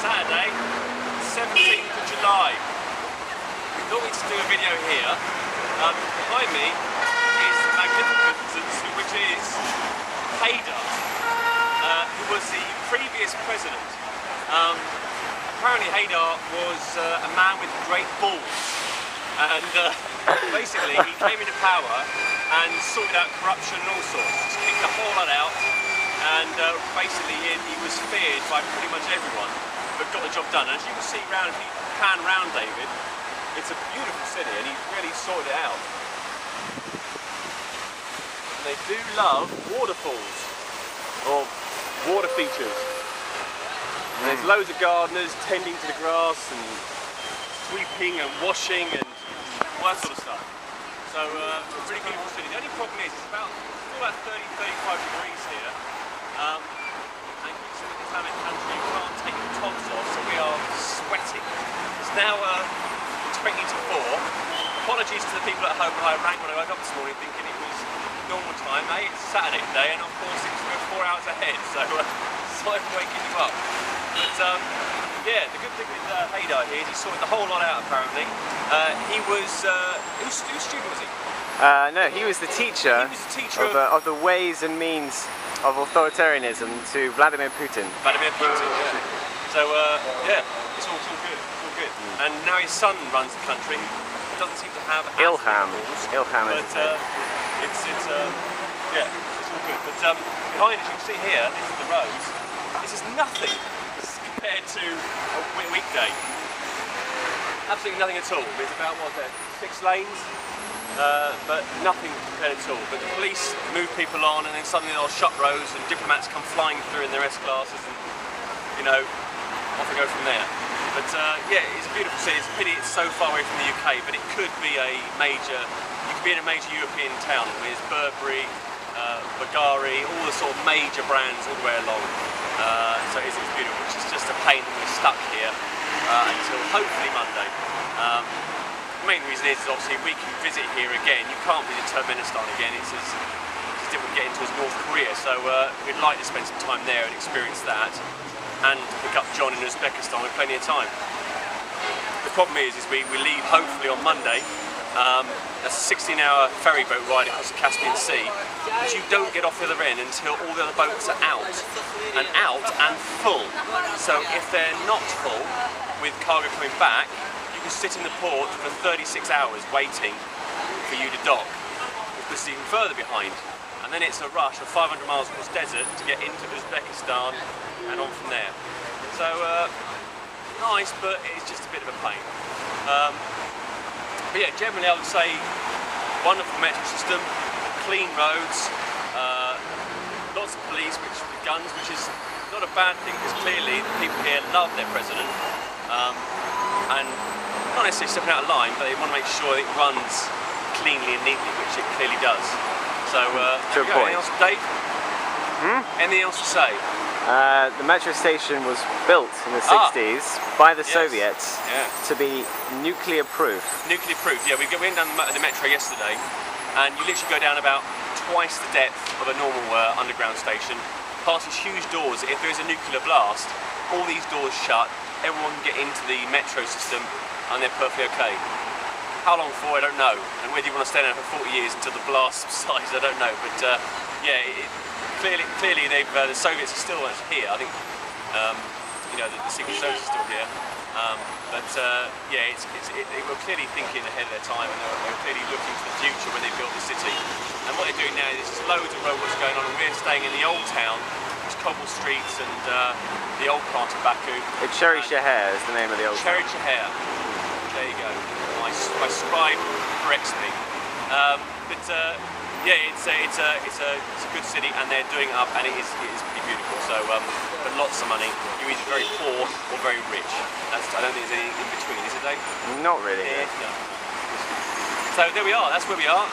Saturday, 17th of July. We thought we'd do a video here. Behind me is the magnificence, which is Heydar, who was the previous president. Apparently Heydar was a man with great balls, and basically he came into power and sorted out corruption and all sorts, just kicked the whole lot out, and basically he was feared by pretty much everyone, but got the job done. And as you can see round, if you pan round David, it's a beautiful city and he really sorted it out. And they do love waterfalls, or water features. And there's loads of gardeners tending to the grass and sweeping and washing and all that sort of stuff. So it's a pretty beautiful city. The only problem is it's about 30–35 degrees here. And because it's an Islamic country, you can't take your tops off, so we are sweating. It's now 20 to 4. Apologies to the people at home when I rang when I woke up this morning thinking it was normal time. It's Saturday today, and of course we're 4 hours ahead, so sorry for waking you up. But yeah, the good thing with Heydar here is he sorted the whole lot out apparently. He was, whose student was he? No, he was the teacher, of the ways and means of authoritarianism to Vladimir Putin. Vladimir Putin, yeah. So yeah, it's all good, it's all good. And now his son runs the country. He doesn't seem to have Ilham. Ilham is his name. Yeah, it's all good. But behind us, you can see here, this is the roads. This is nothing compared to a weekday. Absolutely nothing at all. It's about, what, 6 lanes? But nothing compared at all. But the police move people on, and then suddenly they'll shut roads, and diplomats come flying through in their S-classes, and, you know, off we go from there. But yeah, it's a beautiful city. It's a pity it's so far away from the UK, but it could be a major, you could be in a major European town with Burberry, Bulgari, all the sort of major brands all the way along. So it's beautiful. It's just a pain that we're stuck here until hopefully Monday. The main reason is obviously we can visit here again. You can't visit Turkmenistan again. It's as difficult to get into as North Korea. So we'd like to spend some time there and experience that, and pick up John in Uzbekistan with plenty of time. The problem is we leave hopefully on Monday. That's a 16-hour ferry boat ride across the Caspian Sea, but you don't get off the other end until all the other boats are out and full. So if they're not full with cargo coming back, you can sit in the port for 36 hours waiting for you to dock, which is even further behind. And then it's a rush of 500 miles across desert to get into Uzbekistan and on from there. So nice, but it's just a bit of a pain. But yeah, generally I would say wonderful metro system, clean roads, lots of police with guns, which is not a bad thing because clearly the people here love their president, and not necessarily stepping out of line, but they want to make sure it runs cleanly and neatly, which it clearly does. So, anything else, Dave? Anything else to say? The metro station was built in the 60s by the Soviets to be nuclear-proof. Nuclear-proof, yeah. We went down the metro yesterday, and you literally go down about twice the depth of a normal underground station, past these huge doors. If there is a nuclear blast, all these doors shut, everyone can get into the metro system, and they're perfectly okay. How long for, I don't know, and whether you want to stay there for 40 years until the blast subsides, I don't know, but yeah, clearly the Soviets are still here. I think you know, the Secret Service is still here, but yeah, they were clearly thinking ahead of their time, and they were clearly looking to the future when they built the city. And what they're doing now is there's loads of roadworks going on, and we're staying in the old town, which is cobble streets and the old part of Baku. Cherry Sheher is the name of the old Cherry Sheher. There you go. My scribe corrects me. But yeah, it's a good city, and they're doing it up, and it is pretty beautiful. So, but lots of money. You're either very poor or very rich. I don't think there's any in between, is it, Dave? Not really. No. So there we are. That's where we are.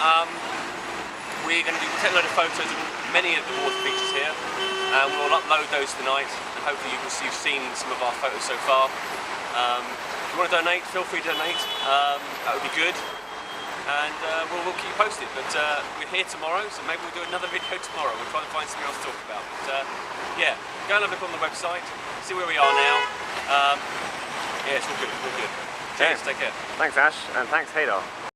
We're going to take a load of photos of many of the water features here, and we'll upload those tonight. And hopefully you've seen some of our photos so far. If you want to donate, feel free to donate. That would be good. And we'll keep you posted. But we're here tomorrow, so maybe we'll do another video tomorrow. We'll try and find something else to talk about. But yeah, go and have a look on the website, see where we are now. Yeah, it's all good. It's all good. Cheers. Take care. Thanks, Ash, and thanks, Heydar.